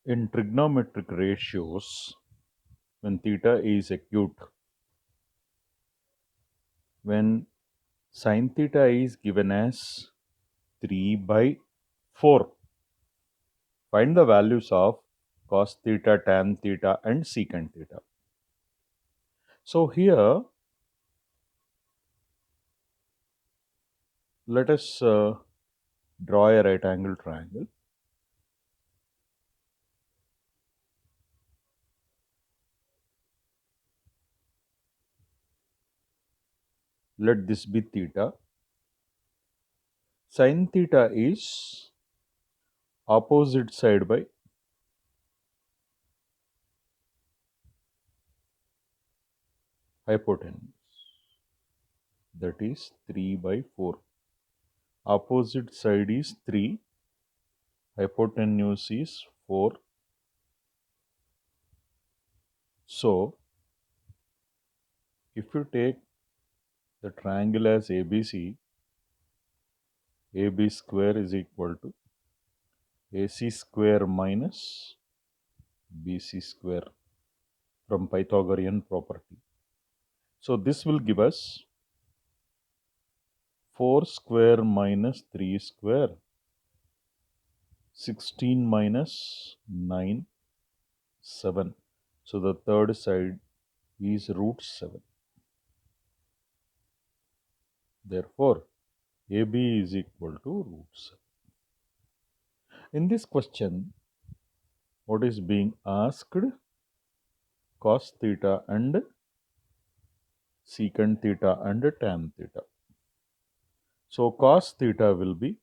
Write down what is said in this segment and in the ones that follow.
In trigonometric ratios, when theta is acute, when sin theta is given as 3 by 4, find the values of cos theta, tan theta, and secant theta. So here, let us draw a right angle triangle. Let this be theta. Sin theta is opposite side by hypotenuse, that is 3 by 4. Opposite side is 3, hypotenuse is 4. So, if you take the triangle as ABC, AB square is equal to AC square minus BC square from Pythagorean property. So, this will give us 4 square minus 3 square, 16 minus 9, 7. So, the third side is root 7. Therefore, AB is equal to root 7. In this question, what is being asked? Cos theta and secant theta and tan theta. So, cos theta will be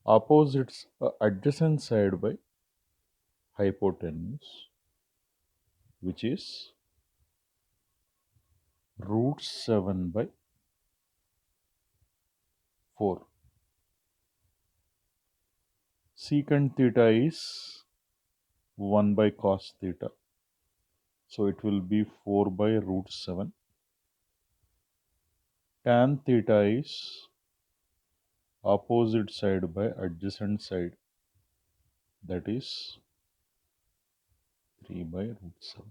opposites adjacent side by hypotenuse, which is root 7 by 4. Secant theta is 1 by cos theta. So, it will be 4 by root 7. Tan theta is opposite side by adjacent side, that is 3 by root 7.